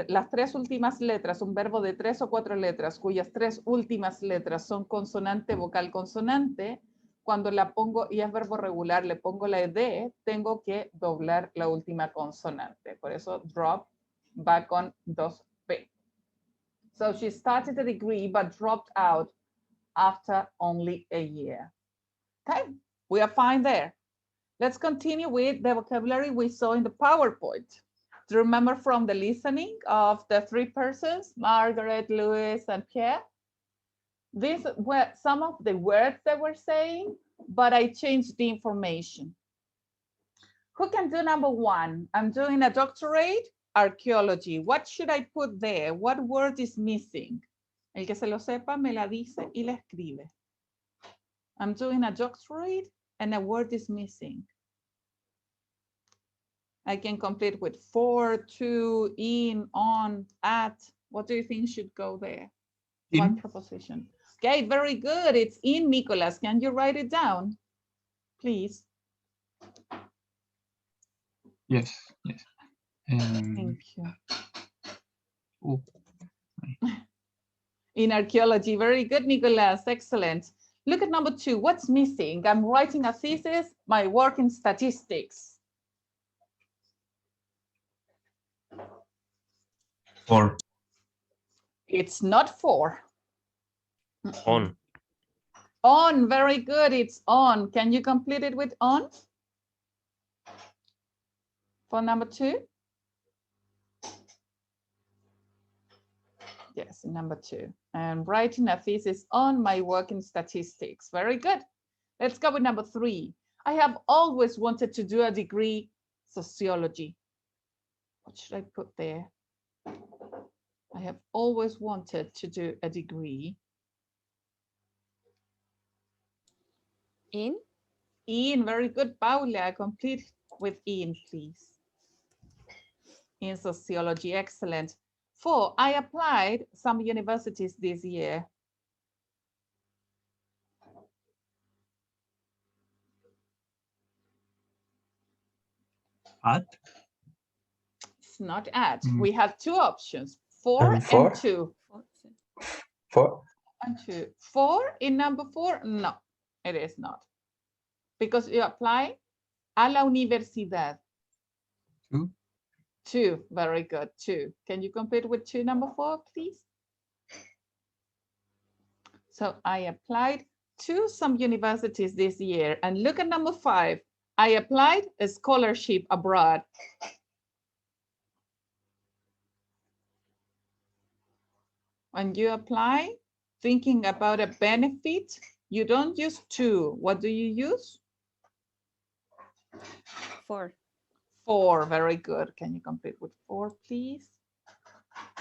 [SPEAKER 1] las tres últimas letras, un verbo de 3 o 4 letras, cuyas 3 últimas letras son consonante, vocal, consonante, cuando la pongo, y es verbo regular, le pongo la ed, tengo que doblar la última consonante. Por eso drop va con 2P. So she started a degree, but dropped out after only a year. Okay, we are fine there. Let's continue with the vocabulary we saw in the PowerPoint. Do you remember from the listening of the 3 persons, Margaret, Louis, and Pierre? These were some of the words they were saying, but I changed the information. Who can do number 1? I'm doing a doctorate, archaeology. What should I put there? What word is missing? El que se lo sepa me la dice y la escribe. I'm doing a doctorate and a word is missing. I can complete with for, to, in, on, at. What do you think should go there? One preposition. Okay, very good. It's in, Nicolas. Can you write it down, please?
[SPEAKER 2] Yes, yes.
[SPEAKER 1] Thank you.
[SPEAKER 2] Oh.
[SPEAKER 1] In archaeology, very good, Nicolas. Excellent. Look at number 2. What's missing? I'm writing a thesis, my work in statistics.
[SPEAKER 2] 4.
[SPEAKER 1] It's not 4.
[SPEAKER 4] On.
[SPEAKER 1] On, very good. It's on. Can you complete it with on? For number 2? Yes, number 2. And writing a thesis on my work in statistics. Very good. Let's go with number 3. I have always wanted to do a degree sociology. What should I put there? I have always wanted to do a degree.
[SPEAKER 5] In?
[SPEAKER 1] In, very good, Paula. Complete with in, please. In sociology, excellent. 4, I applied some universities this year.
[SPEAKER 2] At?
[SPEAKER 1] It's not at. We have 2 options, 4 and 2.
[SPEAKER 3] 4.
[SPEAKER 1] And 2. 4 in number 4? No, it is not. Because you apply a la universidad.
[SPEAKER 2] 2.
[SPEAKER 1] 2, very good, 2. Can you complete with 2 number 4, please? So I applied to some universities this year. And look at number 5. I applied a scholarship abroad. When you apply, thinking about a benefit, you don't use to. What do you use?
[SPEAKER 5] 4.
[SPEAKER 1] 4, very good. Can you complete with 4, please?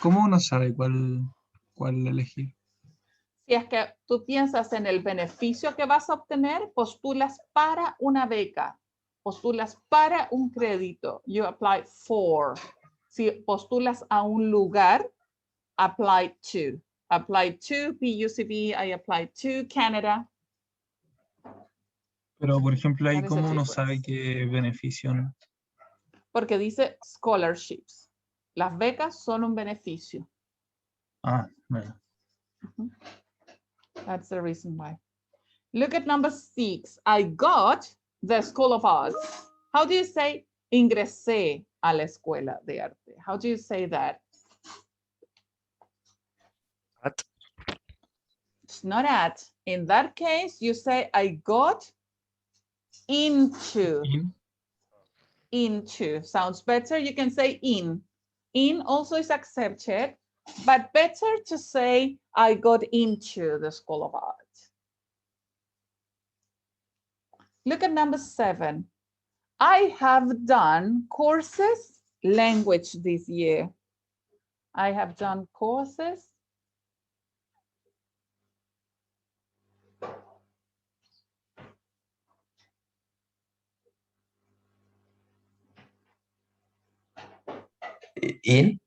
[SPEAKER 2] ¿Cómo uno sabe cuál elegir?
[SPEAKER 1] Si es que tú piensas en el beneficio que vas a obtener, postulas para una beca, postulas para un crédito. You apply for. Si postulas a un lugar, apply to. Apply to PUCB, I apply to Canada.
[SPEAKER 2] Pero, por ejemplo, ahí
[SPEAKER 1] That is
[SPEAKER 2] cómo
[SPEAKER 1] a
[SPEAKER 2] uno
[SPEAKER 1] difference.
[SPEAKER 2] sabe qué beneficio, ¿no?
[SPEAKER 1] Porque dice scholarships. Las becas son un beneficio.
[SPEAKER 2] Ah, bueno.
[SPEAKER 1] That's the reason why. Look at number 6. I got the School of Arts. How do you say ingresé a la escuela de arte? How do you say that?
[SPEAKER 4] At.
[SPEAKER 1] It's not at. In that case, you say I got into. Into sounds better. You can say in. In also is accepted, but better to say I got into the School of Art. Look at number 7. I have done courses, language this year. I have done courses
[SPEAKER 3] In?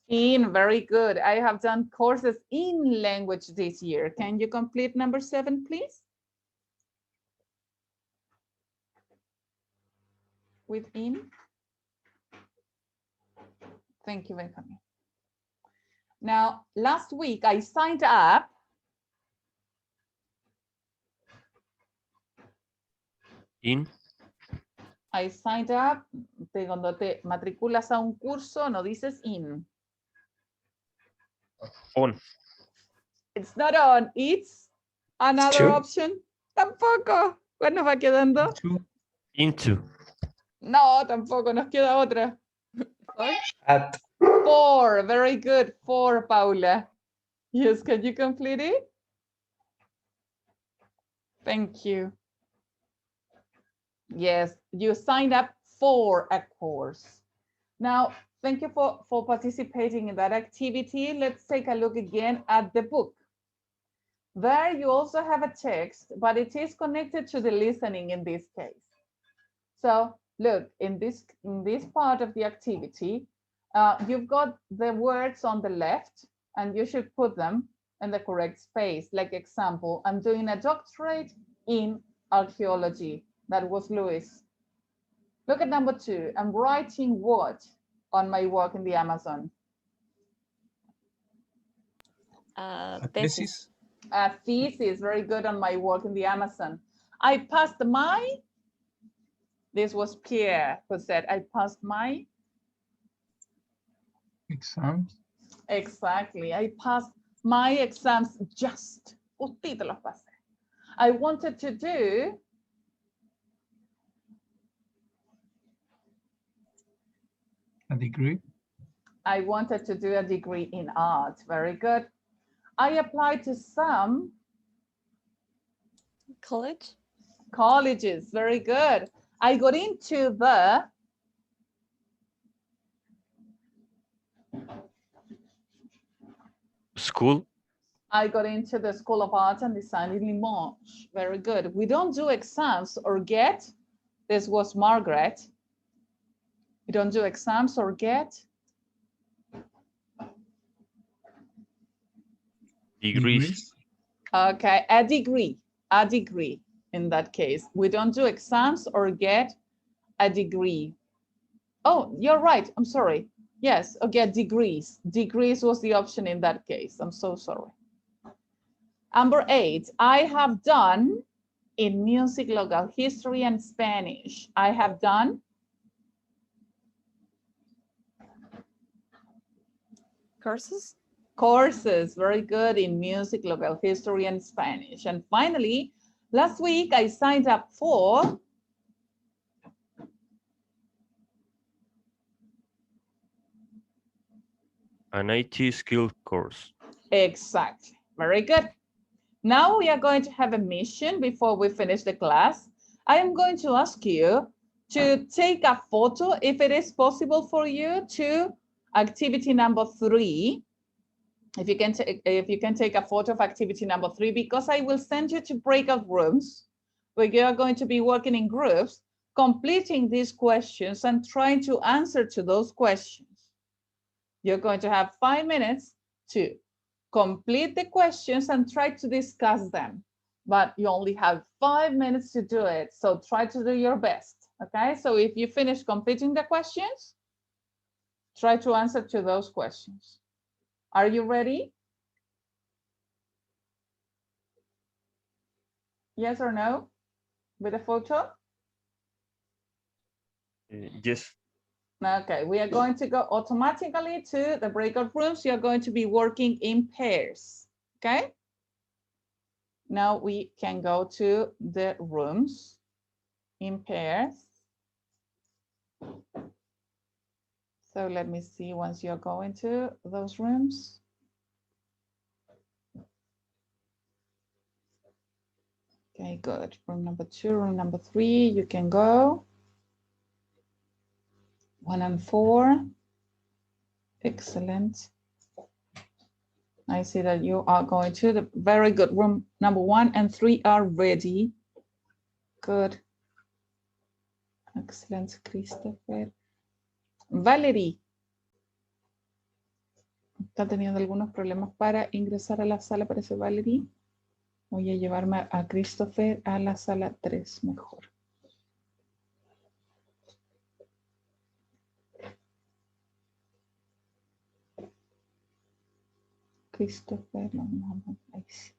[SPEAKER 1] In, very good. I have done courses in language this year. Can you complete number 7, please? With in. Thank you, Benjamin. Now, last week I signed up.
[SPEAKER 4] In.
[SPEAKER 1] I signed up. Cuando te matriculas a un curso, no dices in.
[SPEAKER 4] On.
[SPEAKER 1] It's not on, it's another
[SPEAKER 3] Two.
[SPEAKER 1] option. Tampoco. ¿Cuál nos va quedando?
[SPEAKER 4] Into.
[SPEAKER 1] No, tampoco, nos queda otra.
[SPEAKER 3] At.
[SPEAKER 1] For, very good. For, Paula. Yes, can you complete it? Thank you. Yes, you signed up for a course. Now, thank you for participating in that activity. Let's take a look again at the book. There you also have a text, but it is connected to the listening in this case. So look, in this part of the activity, you've got the words on the left, and you should put them in the correct space. Like example, I'm doing a doctorate in archaeology. That was Luis. Look at number 2. I'm writing what on my work in the Amazon?
[SPEAKER 5] A
[SPEAKER 4] thesis.
[SPEAKER 1] A thesis, very good, on my work in the Amazon. I passed my, this was Pierre who said, I passed my
[SPEAKER 2] exams.
[SPEAKER 1] Exactly, I passed my exams just. Usted los pasé. I wanted to do
[SPEAKER 2] A degree.
[SPEAKER 1] I wanted to do a degree in art. Very good. I applied to some colleges. Very good. I got into the
[SPEAKER 4] School.
[SPEAKER 1] I got into the School of Art and Design in Limoges. Very good. We don't do exams or get. This was Margaret. We don't do exams or get.
[SPEAKER 4] Degrees.
[SPEAKER 1] Okay, a degree in that case. We don't do exams or get a degree. Oh, you're right, I'm sorry. Yes, or get degrees. Degrees was the option in that case. I'm so sorry. Number 8, I have done in music, local history, and Spanish. I have done courses, very good, in music, local history, and Spanish. And finally, last week I signed up for
[SPEAKER 4] an IT skill course.
[SPEAKER 1] Exactly, very good. Now we are going to have a mission before we finish the class. I am going to ask you to take a photo, if it is possible for you, to activity number 3. If you can take a photo of activity number 3, because I will send you to breakout rooms where you are going to be working in groups, completing these questions and trying to answer to those questions. You're going to have 5 minutes to complete the questions and try to discuss them, but you only have 5 minutes to do it. So try to do your best. Okay, so if you finish completing the questions, try to answer to those questions. Are you ready? Yes or no? With a photo?
[SPEAKER 4] Yes.
[SPEAKER 1] Okay, we are going to go automatically to the breakout rooms. You're going to be working in pairs, okay? Now we can go to the rooms in pairs. So let me see once you're going to those rooms. Okay, good. Room number 2, room number 3, you can go. 1 and 4. Excellent. I see that you are going to the very good. Room number 1 and 3 are ready. Good. Excellent, Christopher. Valerie. Está teniendo algunos problemas para ingresar a la sala, parece Valerie. Voy a llevarme a Christopher a la sala 3 mejor. Christopher, ahí sí.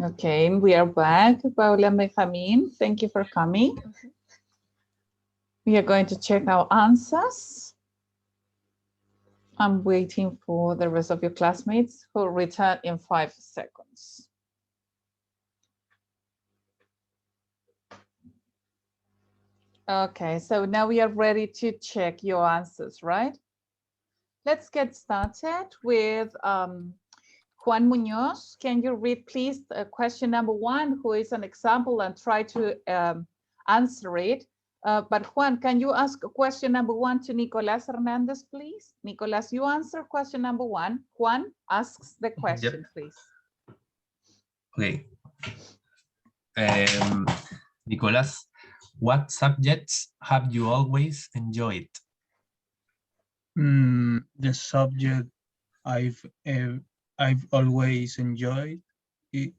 [SPEAKER 1] Okay, we are back. Paula and Benjamin, thank you for coming. We are going to check our answers. I'm waiting for the rest of your classmates who will return in 5 seconds. Okay, so now we are ready to check your answers, right? Let's get started with Juan Munoz. Can you read, please, question number 1, who is an example, and try to answer it. But Juan, can you ask question number 1 to Nicolas Hernandez, please? Nicolas, you answer question number 1. Juan asks the question, please.
[SPEAKER 13] Okay. Nicolas, what subjects have you always enjoyed?
[SPEAKER 2] The subject I've always enjoyed is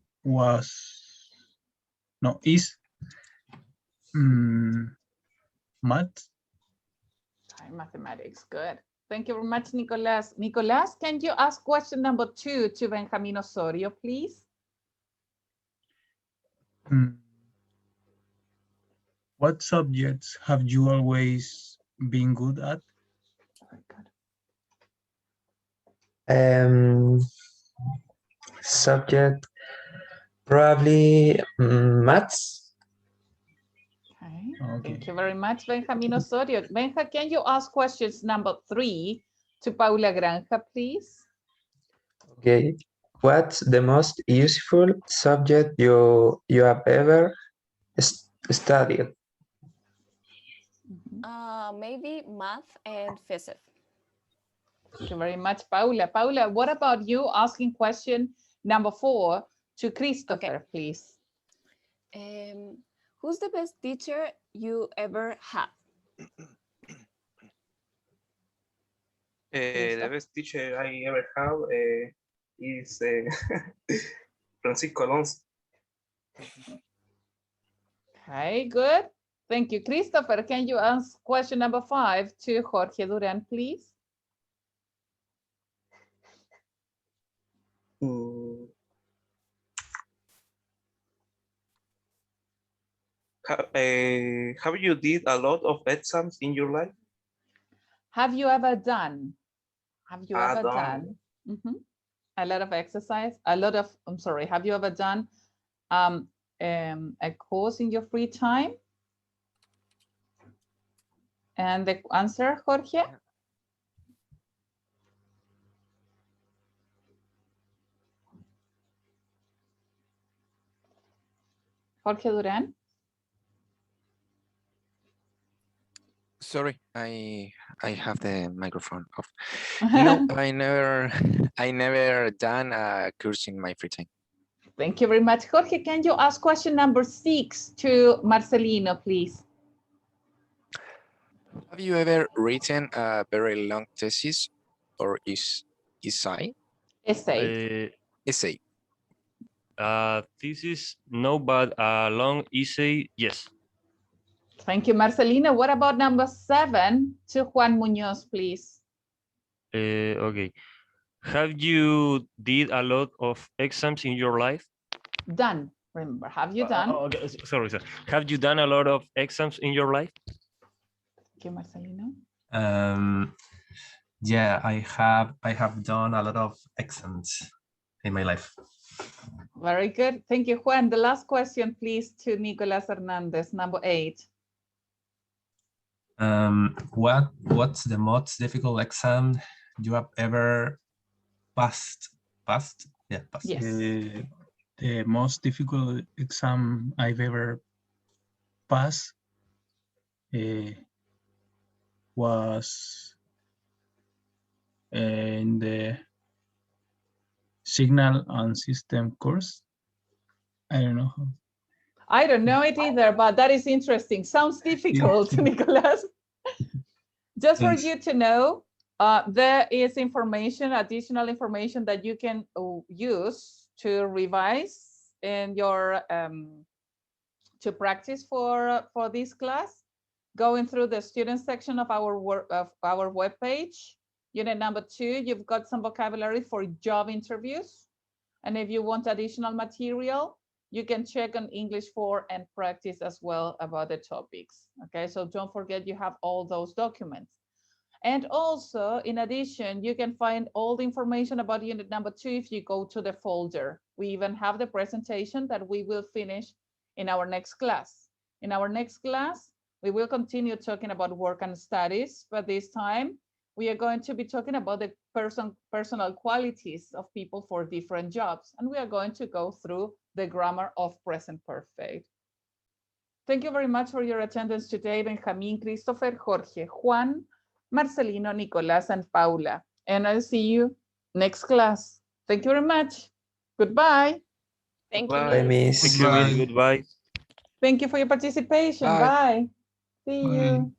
[SPEAKER 2] math.
[SPEAKER 1] Okay, mathematics, good. Thank you very much, Nicolas. Nicolas, can you ask question number 2 to Benjamin Osorio, please?
[SPEAKER 2] What subjects have you always been good at?
[SPEAKER 3] Subject, probably maths.
[SPEAKER 1] Okay. Thank you very much, Benjamin Osorio. Benja, can you ask questions number 3 to Paula Granja, please?
[SPEAKER 3] Okay. What's the most useful subject you have ever studied?
[SPEAKER 5] Maybe math and physics.
[SPEAKER 1] Thank you very much, Paula. Paula, what about you asking question number 4 to Christopher, please?
[SPEAKER 5] Who's the best teacher you ever had?
[SPEAKER 8] The best teacher I ever have is Francisco Alonso.
[SPEAKER 1] Okay, good. Thank you. Christopher, can you ask question number 5 to Jorge Duran, please?
[SPEAKER 8] Have you did a lot of exams in your life?
[SPEAKER 1] Have you ever done? Have you ever done a lot of exercise? I'm sorry, have you ever done a course in your free time? And the answer, Jorge? Jorge Duran?
[SPEAKER 12] Sorry, I have the microphone off. No, I never done a course in my free time.
[SPEAKER 1] Thank you very much. Jorge, can you ask question number 6 to Marcelino, please?
[SPEAKER 12] Have you ever written a very long thesis or essay?
[SPEAKER 1] Essay.
[SPEAKER 12] Essay.
[SPEAKER 4] Thesis, no, but a long essay, yes.
[SPEAKER 1] Thank you, Marcelino. What about number 7 to Juan Munoz, please?
[SPEAKER 4] Okay. Have you did a lot of exams in your life?
[SPEAKER 1] Done. Remember, have you done?
[SPEAKER 4] Okay. Sorry. Have you done a lot of exams in your life?
[SPEAKER 1] Thank you, Marcelino.
[SPEAKER 13] Yeah, I have done a lot of exams in my life.
[SPEAKER 1] Very good. Thank you, Juan. The last question, please, to Nicolas Hernandez, number 8.
[SPEAKER 13] What's the most difficult exam you have ever passed? Yeah, passed.
[SPEAKER 1] Yes.
[SPEAKER 2] The most difficult exam I've ever past was in the signal and system course. I don't know.
[SPEAKER 1] I don't know it either, but that is interesting. Sounds difficult, Nicolas. Just for you to know, there is information, additional information that you can use to revise in your to practice for this class. Going through the student section of our webpage, unit number 2, you've got some vocabulary for job interviews. And if you want additional material, you can check on English 4 and practice as well about the topics. Okay, so don't forget you have all those documents. And also, in addition, you can find all the information about unit number 2 if you go to the folder. We even have the presentation that we will finish in our next class. In our next class, we will continue talking about work and studies, but this time we are going to be talking about the personal qualities of people for different jobs. And we are going to go through the grammar of present perfect. Thank you very much for your attendance today, Benjamin, Christopher, Jorge, Juan, Marcelino, Nicolas, and Paula. And I'll see you next class. Thank you very much. Goodbye.
[SPEAKER 5] Thank
[SPEAKER 12] Bye,
[SPEAKER 5] you,
[SPEAKER 12] Miss.
[SPEAKER 4] Thank you, Miss. Goodbye.
[SPEAKER 1] Thank you for your participation.
[SPEAKER 12] Bye.
[SPEAKER 1] Bye. See you.